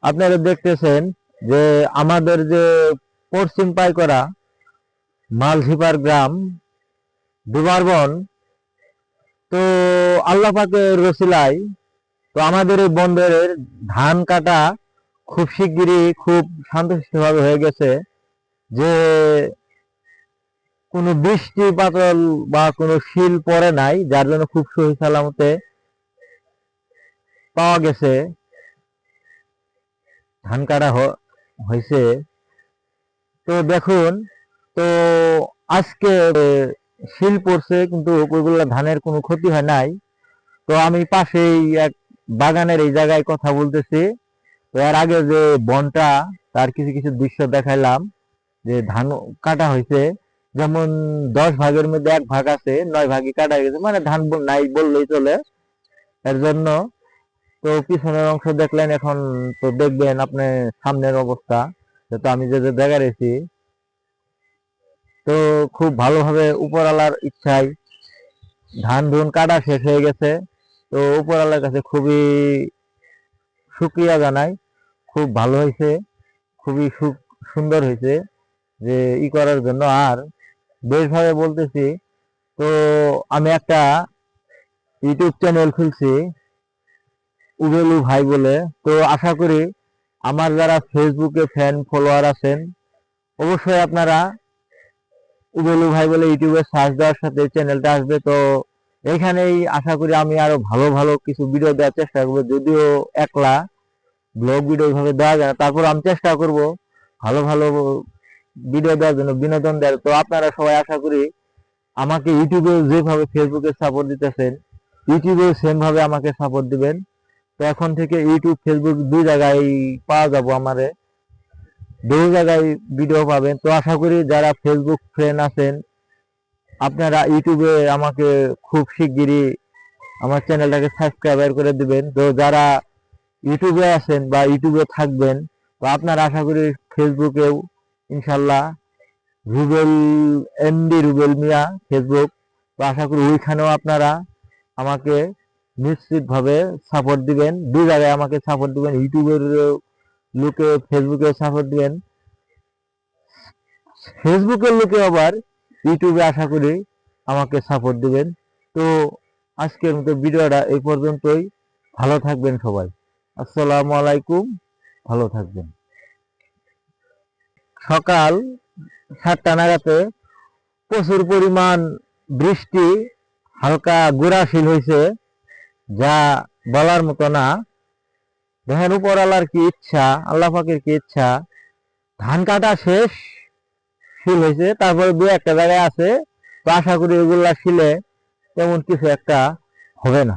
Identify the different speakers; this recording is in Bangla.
Speaker 1: আপনারা দেখতেছেন যে আমাদের যে পশ্চিম পাইকরা মালঝিপার গ্রাম ডুবারবন, তো আল্লাহ পাকের রসিলায় তো আমাদের এই বন্দরের ধান কাটা খুব শিগগিরই খুব শান্তশিষ্টভাবে হয়ে গেছে। যে কোনো বৃষ্টি পাতল বা কোনো শিল পড়ে নাই, যার জন্য খুব সহি সালামতে পাওয়া গেছে, ধান কাটা হয়েছে। তো দেখুন, তো আজকে শিল পড়ছে কিন্তু ওইগুলো ধানের কোনো ক্ষতি হয় নাই। তো আমি পাশেই এক বাগানের এই জায়গায় কথা বলতেছি। তো এর আগে যে বনটা, তার কিছু কিছু দৃশ্য দেখাইলাম যে ধান কাটা হয়েছে। যেমন 10 ভাগের মধ্যে 1 ভাগ আছে, 9 ভাগই কাটা গেছে, মানে ধান নাই বললেই চলে। এর জন্য তো পিছনের অংশ দেখলেন, এখন তো দেখবেন আপনি সামনের অবস্থা। তো আমি যে যে জায়গায় রয়েছি, তো খুব ভালোভাবে উপরওয়ালার ইচ্ছায় ধান ধুন কাটা শেষ হয়ে গেছে। তো উপরওয়ালার কাছে খুবই শুকরিয়া জানাই। খুব ভালো হয়েছে, খুবই সুন্দর হয়েছে যে করার জন্য। আর বেশভাবে বলতেছি, তো আমি একটা ইউটিউব চ্যানেল খুলছি উবেলু ভাই বলে। তো আশা করি আমার যারা ফেসবুকে ফ্যান ফলোয়ার আছেন, অবশ্যই আপনারা উবেলু ভাই বলে ইউটিউবে সার্চ দেওয়ার সাথে চ্যানেলটা আসবে। তো এখানেই আশা করি আমি আরো ভালো ভালো কিছু ভিডিও দেওয়ার চেষ্টা করবো, যদিও একলা ব্লগ ভিডিও ভাবে দেওয়া যায় না, তারপর আমি চেষ্টা করব ভালো ভালো ভিডিও দেওয়ার জন্য, বিনোদন দেওয়ার। তো আপনারা সবাই আশা করি আমাকে ইউটিউবে যেভাবে ফেসবুকে সাপোর্ট দিতেছেন, ইউটিউবেও সেম ভাবে আমাকে সাপোর্ট দিবেন। তো এখন থেকে ইউটিউব ফেসবুক দুই জায়গায় পাওয়া যাবো, আমারে দুই জায়গায় ভিডিও পাবেন। তো আশা করি যারা ফেসবুক ফ্রেন্ড আছেন, আপনারা ইউটিউবে আমাকে খুব শিগগিরই আমার চ্যানেলটাকে সাবস্ক্রাইব করে দিবেন। তো যারা ইউটিউবে আছেন বা ইউটিউবে থাকবেন, তো আপনারা আশা করি ফেসবুকেও ইনশাল্লাহ রুবেল এমডি রুবেল মিয়া ফেসবুক, তো আশা করি ওইখানেও আপনারা আমাকে নিশ্চিতভাবে সাপোর্ট দিবেন। দুই জায়গায় আমাকে সাপোর্ট দিবেন, ইউটিউবের লোকে ফেসবুকে সাপোর্ট দিবেন, ফেসবুকের লোকে আবার ইউটিউবে আশা করি আমাকে সাপোর্ট দিবেন। তো আজকের মতো ভিডিওটা এই পর্যন্তই। ভালো থাকবেন সবাই। আসসালামু আলাইকুম। ভালো থাকবেন। সকাল 7টা নাগাদে প্রচুর পরিমাণ বৃষ্টি, হালকা গুড়াশিল হয়েছে, যা বলার মতো না। দেখেন উপরওয়ালার কি ইচ্ছা, আল্লাহ পাকের কি ইচ্ছা, ধান কাটা শেষ, শিল হয়েছে, তারপরে দু একটা জায়গায় আছে। তো আশা করি এগুলা শিলে তেমন কিছু একটা হবে না।